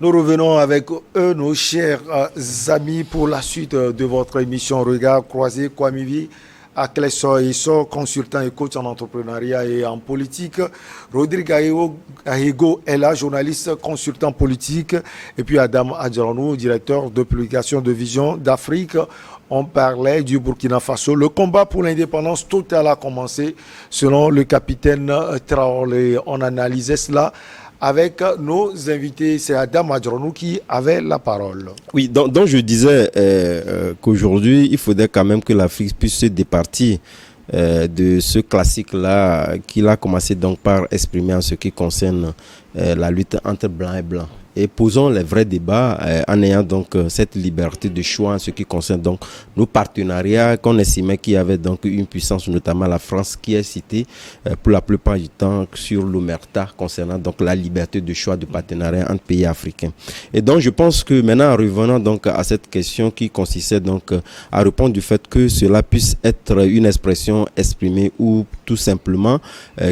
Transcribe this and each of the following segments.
Nous revenons avec eux, nos chers amis, pour la suite de votre émission Regard croisé. Kwamivi Akleso Isso, consultant et coach en entrepreneuriat et en politique. Rodrigue Ahego est là, journaliste, consultant politique. Et puis Adam Adjaranou, directeur de publication de Vision d'Afrique. On parlait du Burkina Faso. Le combat pour l'indépendance totale a commencé, selon le capitaine Traoré. On analysait cela avec nos invités. C'est Adam Adjaranou qui avait la parole. Oui, donc je disais qu'aujourd'hui, il faudrait quand même que l'Afrique puisse se départir de ce classique-là qu'il a commencé donc par exprimer en ce qui concerne la lutte entre blancs et blancs. Et posons les vrais débats en ayant donc cette liberté de choix en ce qui concerne donc nos partenariats qu'on estimait qu'il y avait donc une puissance, notamment la France, qui est citée pour la plupart du temps sur l'omerta concernant donc la liberté de choix de partenariat entre pays africains. Et donc je pense que maintenant, en revenant donc à cette question qui consistait donc à répondre du fait que cela puisse être une expression exprimée ou tout simplement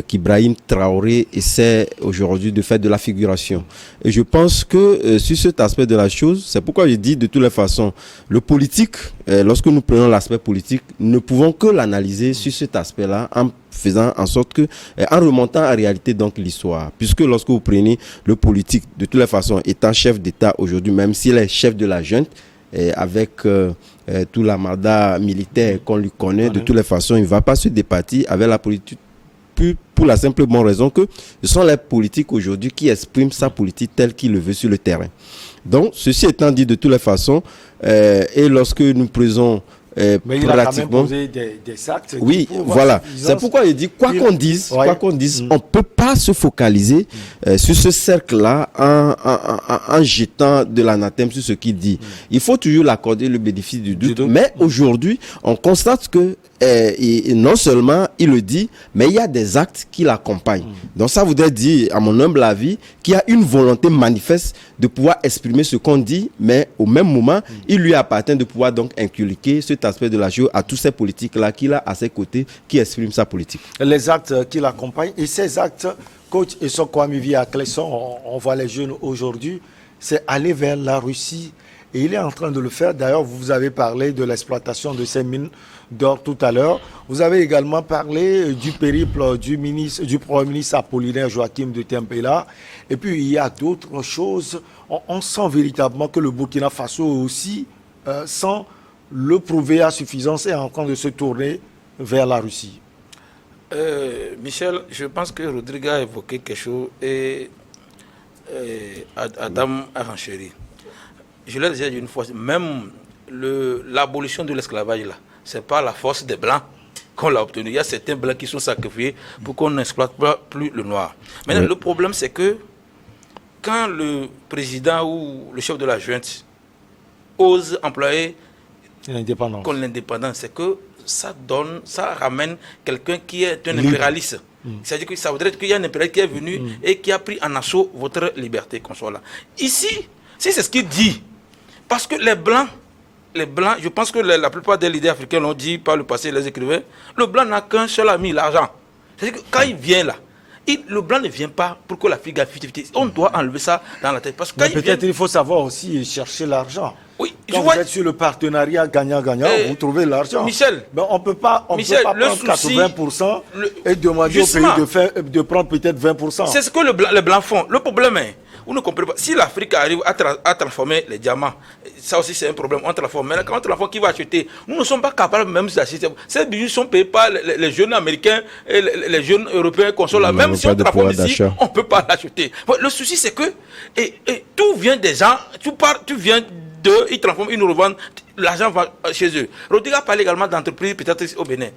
qu'Ibrahim Traoré essaie aujourd'hui de faire de la figuration. Et je pense que sur cet aspect de la chose, c'est pourquoi je dis de toutes les façons, le politique, lorsque nous prenons l'aspect politique, ne pouvons que l'analyser sur cet aspect-là en faisant en sorte que, en remontant en réalité donc l'histoire, puisque lorsque vous prenez le politique, de toutes les façons, étant chef d'État aujourd'hui, même s'il est chef de la junte, avec tout l'armada militaire qu'on lui connaît, de toutes les façons, il ne va pas se départir avec la politique, pour la simple bonne raison que ce sont les politiques aujourd'hui qui expriment sa politique telle qu'il le veut sur le terrain. Donc, ceci étant dit de toutes les façons, et lorsque nous prenons mais il a quand même posé des actes. Oui, voilà. C'est pourquoi il dit, quoi qu'on dise, on ne peut pas se focaliser sur ce cercle-là en jetant de l'anathème sur ce qu'il dit. Il faut toujours l'accorder le bénéfice du doute. Mais aujourd'hui, on constate que et non seulement il le dit, mais il y a des actes qui l'accompagnent. Donc ça voudrait dire, à mon humble avis, qu'il y a une volonté manifeste de pouvoir exprimer ce qu'on dit, mais au même moment, il lui appartient de pouvoir donc inculquer cet aspect de la chose à tous ces politiques-là qu'il a à ses côtés, qui expriment sa politique. Les actes qui l'accompagnent, et ces actes, coach Isso Kwamivi Akleso, on voit les jeunes aujourd'hui, c'est aller vers la Russie. Et il est en train de le faire. D'ailleurs, vous avez parlé de l'exploitation de ces mines d'or tout à l'heure. Vous avez également parlé du périple du Premier ministre Apollinaire Joachim de Tempela. Et puis, il y a d'autres choses. On sent véritablement que le Burkina Faso aussi, sans le prouver à suffisance, est en train de se tourner vers la Russie. Michel, je pense que Rodrigue a évoqué quelque chose et Adam a renchéri. Je l'ai déjà dit une fois, même l'abolition de l'esclavage, là, ce n'est pas la force des Blancs qu'on l'a obtenu. Il y a certains Blancs qui sont sacrifiés pour qu'on n'exploite plus le noir. Maintenant, le problème, c'est que quand le président ou le chef de la junte ose employer l'indépendance, c'est que ça ramène quelqu'un qui est un impérialiste. C'est-à-dire que ça voudrait dire qu'il y a un impérialiste qui est venu et qui a pris en assaut votre liberté qu'on soit là. Ici, si c'est ce qu'il dit, parce que les blancs, je pense que la plupart des leaders africains l'ont dit par le passé, les écrivains, le blanc n'a qu'un seul ami, l'argent. C'est-à-dire que quand il vient là, le blanc ne vient pas pour que l'Afrique gagne 50-50. On doit enlever ça dans la tête. Parce que peut-être il faut savoir aussi chercher l'argent. Oui, quand vous êtes sur le partenariat gagnant-gagnant, vous trouvez l'argent. Michel, mais on ne peut pas prendre 80% et demander au pays de prendre peut-être 20%. C'est ce que les blancs font. Le problème est, vous ne comprenez pas, si l'Afrique arrive à transformer les diamants, ça aussi c'est un problème, on transforme. Mais quand on transforme, qui va acheter? Nous ne sommes pas capables même d'acheter. Ces bijoux sont payés par les jeunes américains et les jeunes européens qu'on soit là. Même si on transforme ici, on ne peut pas l'acheter. Le souci c'est que tout vient des gens, tu viens d'eux, ils transforment, ils nous revendent, l'argent va chez eux. Rodrigue a parlé également d'entreprises peut-être au Bénin.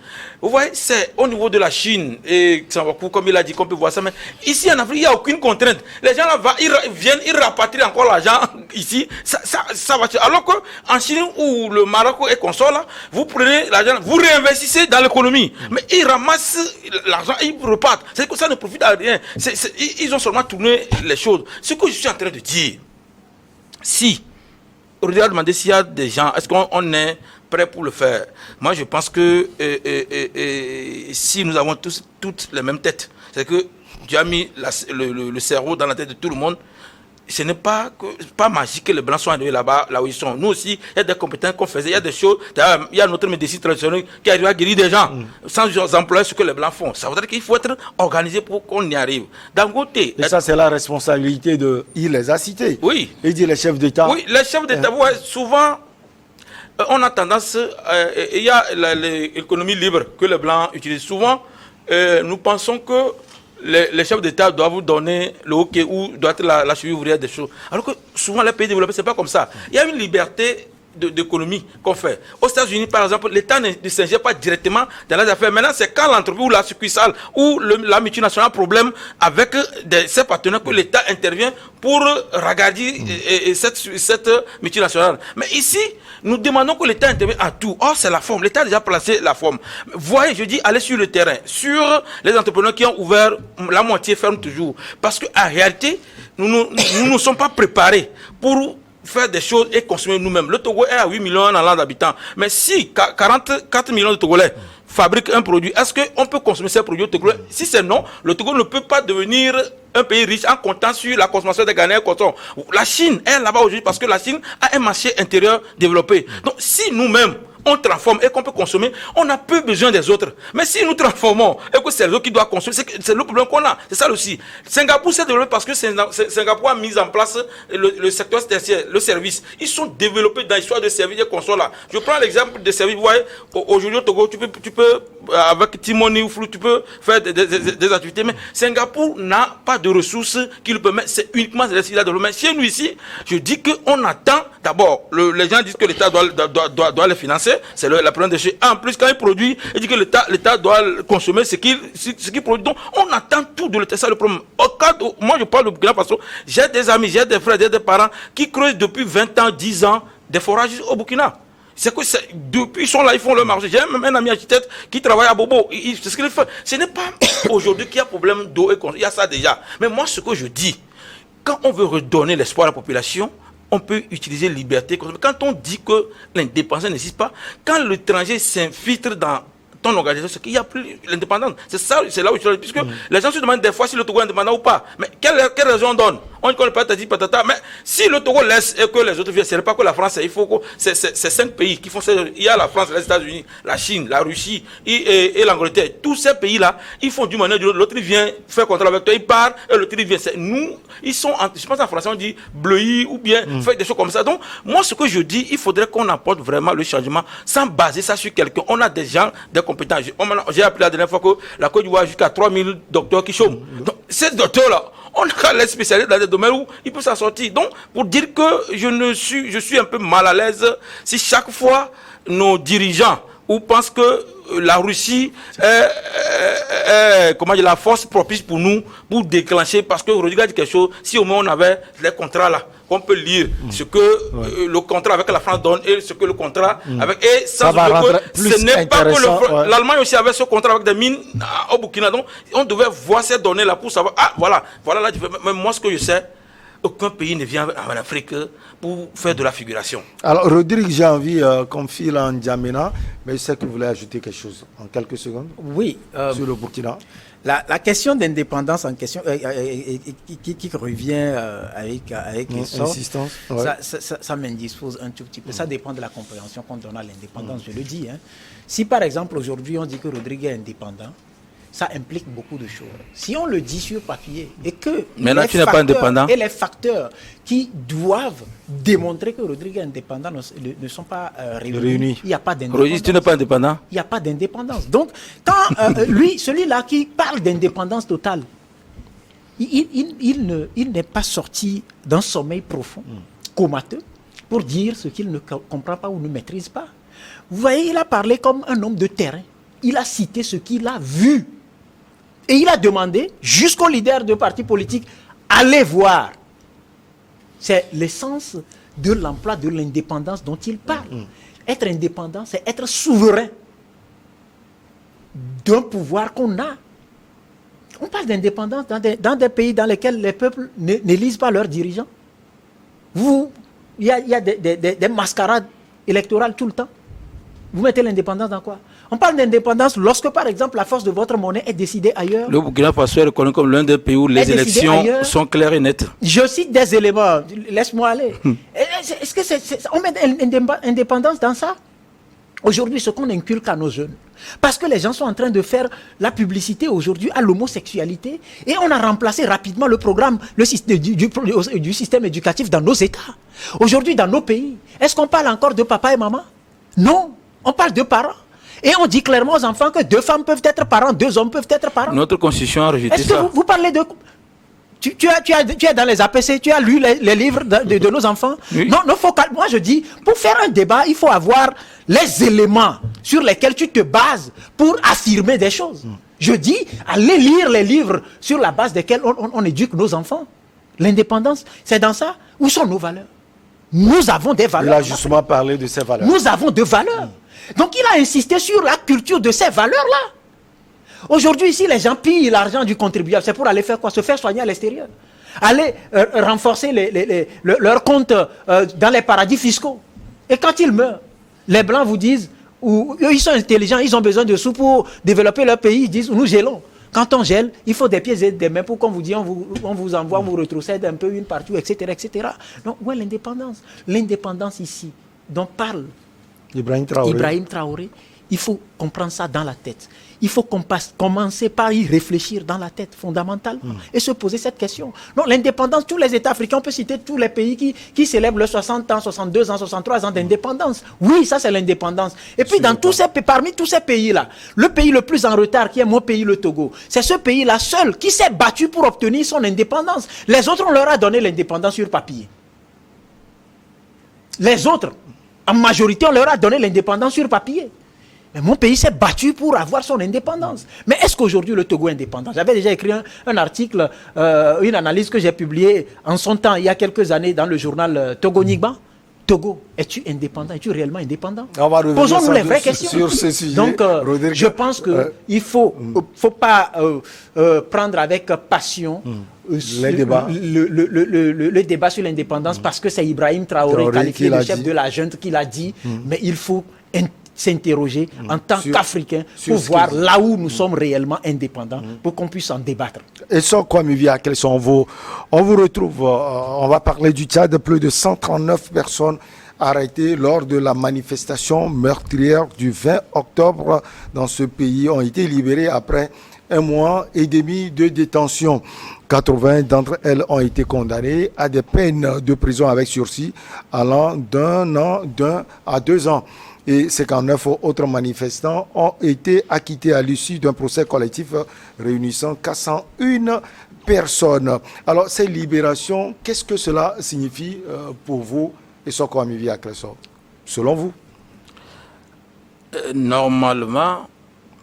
Vous voyez, c'est au niveau de la Chine, et comme il a dit qu'on peut voir ça, mais ici en Afrique, il n'y a aucune contrainte. Les gens là, ils viennent, ils rapatrient encore l'argent ici, ça va. Alors qu'en Chine ou le Maroc et consort là, vous prenez l'argent, vous réinvestissez dans l'économie. Mais ils ramassent l'argent, ils repartent. C'est que ça ne profite à rien. Ils ont seulement tourné les choses. Ce que je suis en train de dire, si on a demandé s'il y a des gens, est-ce qu'on est prêt pour le faire? Moi, je pense que si nous avons toutes les mêmes têtes, c'est que Dieu a mis le cerveau dans la tête de tout le monde, ce n'est pas magique que les Blancs soient arrivés là-bas, là où ils sont. Nous aussi, il y a des compétences qu'on faisait, il y a des choses. Il y a notre médecine traditionnelle qui arrive à guérir des gens sans employer ce que les Blancs font. Ça veut dire qu'il faut être organisé pour qu'on y arrive. D'un côté. Et ça, c'est la responsabilité de. Il les a cités. Oui. Il dit les chefs d'État. Oui, les chefs d'État, souvent. On a tendance, il y a l'économie libre que les Blancs utilisent. Souvent, nous pensons que les chefs d'État doivent vous donner le OK ou doivent être la cheville ouvrière des choses. Alors que souvent, les pays développés, ce n'est pas comme ça. Il y a une liberté d'économie qu'on fait. Aux États-Unis, par exemple, l'État ne s'ingère pas directement dans les affaires. Maintenant, c'est quand l'entreprise ou la succursale ou la multinationale a un problème avec ses partenaires que l'État intervient pour regarder cette multinationale. Mais ici, nous demandons que l'État intervienne à tout. Or, c'est la forme. L'État a déjà placé la forme. Voyez, je dis, allez sur le terrain, sur les entrepreneurs qui ont ouvert, la moitié ferme toujours. Parce qu'en réalité, nous ne sommes pas préparés pour faire des choses et consommer nous-mêmes. Le Togo est à 8 millions d'habitants. Mais si 44 millions de Togolais fabriquent un produit, est-ce qu'on peut consommer ces produits au Togo? Si c'est non, le Togo ne peut pas devenir un pays riche en comptant sur la consommation des Ghanéens. La Chine est là-bas aujourd'hui parce que la Chine a un marché intérieur développé. Donc si nous-mêmes, on transforme et qu'on peut consommer, on n'a plus besoin des autres. Mais si nous transformons et que c'est les autres qui doivent consommer, c'est le problème qu'on a. C'est ça aussi. Singapour s'est développé parce que Singapour a mis en place le secteur tertiaire, le service. Ils sont développés dans l'histoire de services et consoles là. Je prends l'exemple des services. Vous voyez, aujourd'hui au Togo, tu peux avec Timoni ou Flou, tu peux faire des activités. Mais Singapour n'a pas de ressources qui le permettent. C'est uniquement ce qu'il a développé. Chez nous ici, je dis qu'on attend d'abord. Les gens disent que l'État doit les financer. C'est la première des choses. En plus, quand il produit, il dit que l'État doit consommer ce qu'il produit. Donc, on attend tout de l'État. C'est ça le problème. Moi, je parle de Burkina Faso. J'ai des amis, j'ai des frères, j'ai des parents qui creusent depuis 20 ans, 10 ans des forages au Burkina. C'est que depuis ils sont là, ils font leur marché. J'ai même un ami architecte qui travaille à Bobo. C'est ce qu'il fait. Ce n'est pas aujourd'hui qu'il y a problème d'eau et il y a ça déjà. Mais moi, ce que je dis, quand on veut redonner l'espoir à la population, on peut utiliser liberté. Quand on dit que l'indépendance n'existe pas, quand l'étranger s'infiltre dans ton organisation, c'est qu'il n'y a plus l'indépendance. C'est là où je suis. Puisque les gens se demandent des fois si le Togo est indépendant ou pas. Mais quelle raison on donne? On dit qu'on ne peut pas dire patata. Mais si le Togo laisse et que les autres viennent, ce n'est pas que la France, il faut que c'est 5 pays qui font ça. Il y a la France, les États-Unis, la Chine, la Russie et l'Angleterre. Tous ces pays-là, ils font du manière de l'autre. L'autre vient faire contrôle avec toi, il part et l'autre vient. Nous, ils sont, je pense en français, on dit bleuis ou bien faire des choses comme ça. Donc, moi, ce que je dis, il faudrait qu'on apporte vraiment le changement sans baser ça sur quelqu'un. On a des gens, des compétents. J'ai appris la dernière fois que la Côte d'Ivoire a jusqu'à 3000 docteurs qui chôment. Donc, ces docteurs-là, on a les spécialistes dans des domaines où ils peuvent s'en sortir. Donc, pour dire que je suis un peu mal à l'aise si chaque fois nos dirigeants pensent que la Russie est la force propice pour nous, pour déclencher, parce que regarde quelque chose, si au moins on avait les contrats là, qu'on peut lire ce que le contrat avec la France donne et ce que le contrat avec... Et sans oublier que ce n'est pas que l'Allemagne aussi avait ce contrat avec des mines au Burkina, donc on devait voir ces données là pour savoir, voilà là, mais moi ce que je sais, aucun pays ne vient en Afrique pour faire de la figuration. Alors, Rodrigue, j'ai envie qu'on file en Djamena, mais je sais que vous voulez ajouter quelque chose en quelques secondes. Oui. Sur le Burkina. La question d'indépendance en question qui revient avec insistance, ça m'indispose un tout petit peu. Ça dépend de la compréhension qu'on donne à l'indépendance, je le dis. Si par exemple aujourd'hui on dit que Rodrigue est indépendant, ça implique beaucoup de choses. Si on le dit sur papier et que les facteurs qui doivent démontrer que Rodrigue est indépendant ne sont pas réunis, il n'y a pas d'indépendance. Tu n'es pas indépendant? Il n'y a pas d'indépendance. Donc, quand celui-là qui parle d'indépendance totale, il n'est pas sorti d'un sommeil profond, comateux, pour dire ce qu'il ne comprend pas ou ne maîtrise pas. Vous voyez, il a parlé comme un homme de terrain. Il a cité ce qu'il a vu. Et il a demandé jusqu'aux leaders de partis politiques, allez voir. C'est l'essence de l'emploi de l'indépendance dont il parle. Être indépendant, c'est être souverain d'un pouvoir qu'on a. On parle d'indépendance dans des pays dans lesquels les peuples n'élisent pas leurs dirigeants. Il y a des mascarades électorales tout le temps. Vous mettez l'indépendance dans quoi? On parle d'indépendance lorsque, par exemple, la force de votre monnaie est décidée ailleurs. Le Burkina Faso est reconnu comme l'un des pays où les élections sont claires et nettes. Je cite des éléments. Laisse-moi aller. Est-ce que on met l'indépendance dans ça? Aujourd'hui, ce qu'on inculque à nos jeunes, parce que les gens sont en train de faire la publicité aujourd'hui à l'homosexualité, et on a remplacé rapidement le programme du système éducatif dans nos États. Aujourd'hui, dans nos pays, est-ce qu'on parle encore de papa et maman? Non, on parle de parents. Et on dit clairement aux enfants que 2 femmes peuvent être parents, 2 hommes peuvent être parents. Notre constitution a rejeté ça. Est-ce que vous parlez de... Tu es dans les APC, tu as lu les livres de nos enfants. Oui. Non, moi je dis, pour faire un débat, il faut avoir les éléments sur lesquels tu te bases pour affirmer des choses. Je dis, allez lire les livres sur la base desquels on éduque nos enfants. L'indépendance, c'est dans ça. Où sont nos valeurs? Nous avons des valeurs. Il a justement parlé de ces valeurs. Nous avons des valeurs. Donc il a insisté sur la culture de ces valeurs-là. Aujourd'hui, ici, les gens pillent l'argent du contribuable. C'est pour aller faire quoi? Se faire soigner à l'extérieur. Aller renforcer leurs comptes dans les paradis fiscaux. Et quand ils meurent, les Blancs vous disent, eux, ils sont intelligents, ils ont besoin de sous pour développer leur pays. Ils disent, nous gélons. Quand on gèle, il faut des pieds et des mains pour qu'on vous dise, on vous envoie, on vous rétrocède un peu une partout, etc., etc. Donc, où est l'indépendance? L'indépendance ici, dont parle Ibrahim Traoré, il faut comprendre ça dans la tête. Il faut commencer par y réfléchir dans la tête, fondamentalement, et se poser cette question. Non, l'indépendance, tous les États africains, on peut citer tous les pays qui célèbrent leurs 60 ans, 62 ans, 63 ans d'indépendance. Oui, ça c'est l'indépendance. Et puis parmi tous ces pays-là, le pays le plus en retard, qui est mon pays, le Togo, c'est ce pays-là seul qui s'est battu pour obtenir son indépendance. Les autres, on leur a donné l'indépendance sur papier. Les autres, en majorité, on leur a donné l'indépendance sur papier. Mais mon pays s'est battu pour avoir son indépendance. Mais est-ce qu'aujourd'hui le Togo est indépendant? J'avais déjà écrit un article, une analyse que j'ai publiée en son temps, il y a quelques années, dans le journal Togo Nigba. Togo, es-tu indépendant? Es-tu réellement indépendant? Posons-nous les vraies questions. Sur ce sujet. Donc, je pense qu'il ne faut pas prendre avec passion le débat sur l'indépendance, parce que c'est Ibrahim Traoré, qualifié de chef de la junte, qui l'a dit. Mais il faut s'interroger en tant qu'Africain pour voir là où nous sommes réellement indépendants, pour qu'on puisse en débattre. Et sans quoi, Mivia, quels sont vos... On vous retrouve, on va parler du Tchad, plus de 139 personnes arrêtées lors de la manifestation meurtrière du 20 octobre dans ce pays ont été libérées après 1 mois et demi de détention. 80 d'entre elles ont été condamnées à des peines de prison avec sursis allant d'1 an à 2 ans. Et 59 autres manifestants ont été acquittés à l'issue d'un procès collectif réunissant 401 personnes. Alors, ces libérations, qu'est-ce que cela signifie pour vous et Soko Amivi Akleso, selon vous? Normalement,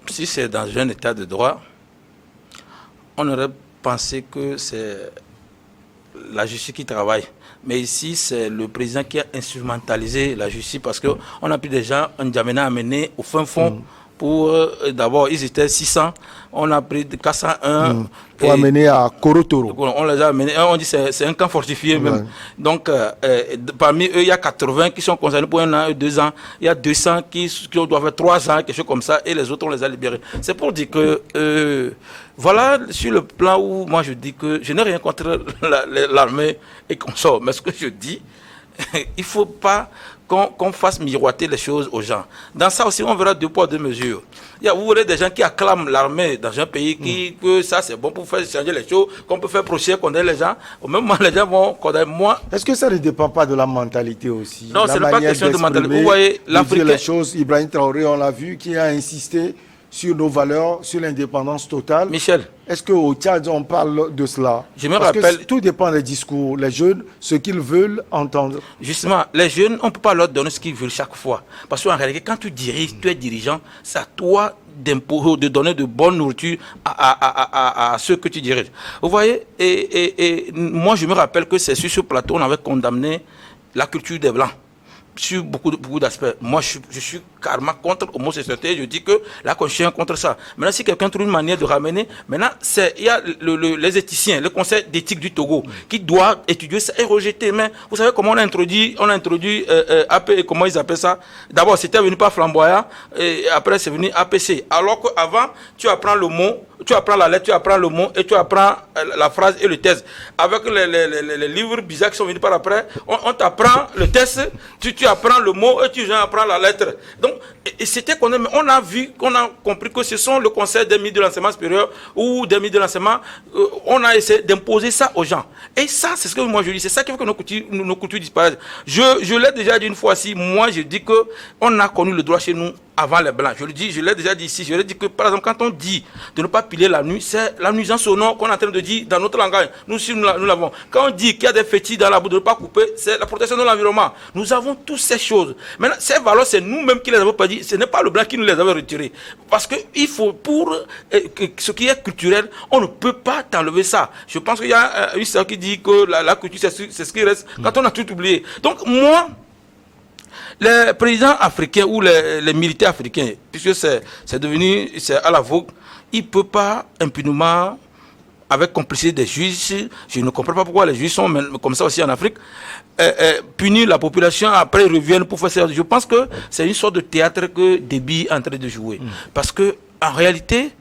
si c'est dans un état de droit, on aurait pensé que c'est la justice qui travaille. Mais ici, c'est le président qui a instrumentalisé la justice, parce qu'on a pris des gens, on a amené au fin fond pour, d'abord, ils étaient 600, on a pris 401. Pour amener à Korotoro. On les a amenés, on dit que c'est un camp fortifié même. Donc, parmi eux, il y a 80 qui sont concernés pour 1 an et 2 ans. Il y a 200 qui doivent faire 3 ans, quelque chose comme ça, et les autres, on les a libérés. C'est pour dire que, voilà, sur le plan où moi je dis que je n'ai rien contre l'armée et qu'on sort. Mais ce que je dis, il ne faut pas qu'on fasse miroiter les choses aux gens. Dans ça aussi, on verra 2 poids 2 mesures. Vous verrez des gens qui acclament l'armée dans un pays que ça c'est bon pour faire changer les choses, qu'on peut faire procès, condamner les gens. Au même moment, les gens vont condamner moi. Est-ce que ça ne dépend pas de la mentalité aussi? Non, ce n'est pas question de mentalité. Vous voyez, l'Africain, les choses, Ibrahim Traoré, on l'a vu, qui a insisté sur nos valeurs, sur l'indépendance totale. Michel. Est-ce qu'au Tchad, on parle de cela? Je me rappelle. Que tout dépend des discours. Les jeunes, ce qu'ils veulent entendre. Justement, les jeunes, on ne peut pas leur donner ce qu'ils veulent chaque fois. Parce qu'en réalité, quand tu diriges, tu es dirigeant, c'est à toi de donner de bonne nourriture à ceux que tu diriges. Vous voyez, et moi, je me rappelle que c'est sur ce plateau, on avait condamné la culture des Blancs. sur beaucoup d'aspects. Moi, je suis carrément contre l'homosexualité. Je dis que la Constitution est contre ça. Maintenant, si quelqu'un trouve une manière de ramener, maintenant, il y a les éthiciens, le Conseil d'éthique du Togo, qui doit étudier ça et rejeter. Mais vous savez comment on a introduit AP, comment ils appellent ça? D'abord, c'était venu par Flamboyant, et après, c'est venu APC. Alors qu'avant, tu apprends le mot, tu apprends la lettre, tu apprends le mot et tu apprends la phrase et le texte. Avec les livres bizarres qui sont venus par après, on t'apprend le texte, tu apprends le mot et tu apprends la lettre. Donc, et c'était qu'on a vu, qu'on a compris que ce sont le conseil des ministres de l'enseignement supérieur ou des ministres de l'enseignement, on a essayé d'imposer ça aux gens. Et ça, c'est ce que moi je dis, c'est ça qui fait que nos coutumes disparaissent. Je l'ai déjà dit une fois, si moi je dis que on a connu le droit chez nous avant les Blancs. Je le dis, je l'ai déjà dit ici, je l'ai dit que par exemple quand on dit de ne pas piler la nuit, c'est la nuisance sonore qu'on est en train de dire dans notre langage. Nous aussi, nous l'avons. Quand on dit qu'il y a des fétiches dans la boue, de ne pas couper, c'est la protection de l'environnement. Nous avons toutes ces choses. Maintenant, ces valeurs, c'est nous-mêmes qui les avons pas dit. Ce n'est pas le Blanc qui nous les avait retirées. Parce que il faut, pour ce qui est culturel, on ne peut pas t'enlever ça. Je pense qu'il y a une histoire qui dit que la culture, c'est ce qui reste quand on a tout oublié. Donc, moi, les présidents africains ou les militaires africains, puisque c'est à la vogue, ils ne peuvent pas impunément, avec complicité des juges, je ne comprends pas pourquoi les juges sont comme ça aussi en Afrique, punir la population, après ils reviennent pour faire ça. Je pense que c'est une sorte de théâtre que Déby est en train de jouer. Parce que en réalité,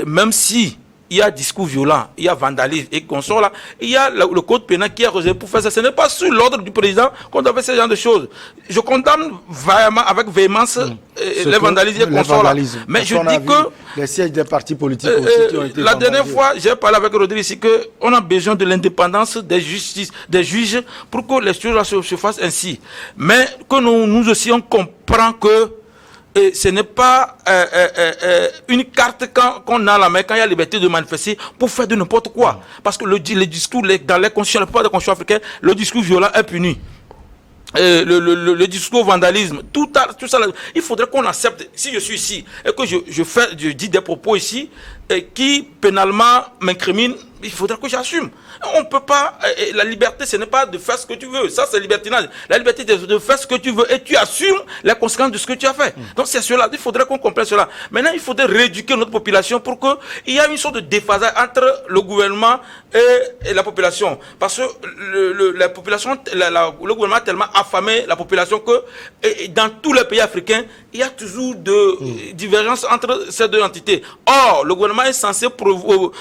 même si il y a discours violent, il y a vandalisme et qu'on sort là, il y a le code pénal qui est réservé pour faire ça. Ce n'est pas sous l'ordre du président qu'on doit faire ce genre de choses. Je condamne vraiment, avec véhémence les vandalismes et qu'on sort là. Mais je dis que les sièges des partis politiques aussi qui ont été la dernière fois, j'ai parlé avec Rodrigue ici qu'on a besoin de l'indépendance des juges pour que les choses se fassent ainsi. Mais que nous aussi on comprend que et ce n'est pas une carte qu'on a à la main quand il y a liberté de manifester pour faire de n'importe quoi. Parce que le discours, dans les constitutions, la plupart des constitutions africaines, le discours violent est puni. Le discours vandalisme, tout ça, il faudrait qu'on accepte. Si je suis ici et que je dis des propos ici qui pénalement m'incriminent, il faudrait que j'assume. On ne peut pas. La liberté, ce n'est pas de faire ce que tu veux. Ça, c'est libertinage. La liberté, c'est de faire ce que tu veux et tu assumes les conséquences de ce que tu as fait. Donc, c'est cela. Il faudrait qu'on comprenne cela. Maintenant, il faudrait rééduquer notre population pour qu'il y ait une sorte de déphasage entre le gouvernement et la population. Parce que la population, le gouvernement a tellement affamé la population que dans tous les pays africains, il y a toujours de divergences entre ces deux entités. Or, le gouvernement est censé prendre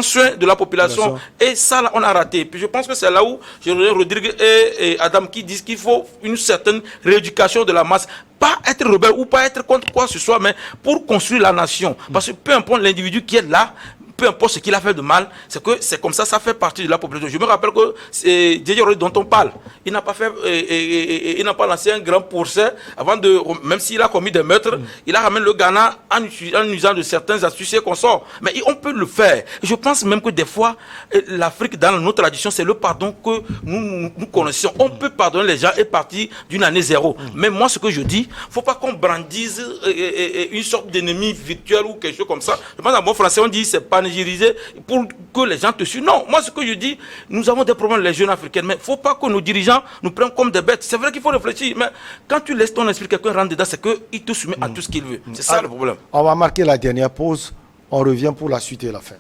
soin de la population. Et ça, là, on a raté. Puis je pense que c'est là où je rejoins Rodrigue et Adam qui disent qu'il faut une certaine rééducation de la masse. Pas être rebelle ou pas être contre quoi que ce soit, mais pour construire la nation. Parce que peu importe l'individu qui est là, peu importe ce qu'il a fait de mal, c'est que c'est comme ça, ça fait partie de la population. Je me rappelle que c'est Didier Rodrigue dont on parle. Il n'a pas fait, il n'a pas lancé un grand procès avant de, même s'il a commis des meurtres, il a ramené le Ghana en usant de certains astuces et consorts. Mais on peut le faire. Je pense même que des fois, l'Afrique, dans notre tradition, c'est le pardon que nous connaissons. On peut pardonner les gens et partir d'une année zéro. Mais moi, ce que je dis, faut pas qu'on brandisse une sorte d'ennemi virtuel ou quelque chose comme ça. Je pense en bon français, on dit c'est pas pour que les gens te suivent. Non, moi ce que je dis, nous avons des problèmes les jeunes africains, mais il ne faut pas que nos dirigeants nous prennent comme des bêtes. C'est vrai qu'il faut réfléchir, mais quand tu laisses ton esprit quelqu'un rentrer dedans, c'est qu'il te soumet à tout ce qu'il veut. C'est ça le problème. On va marquer la dernière pause, on revient pour la suite et la fin.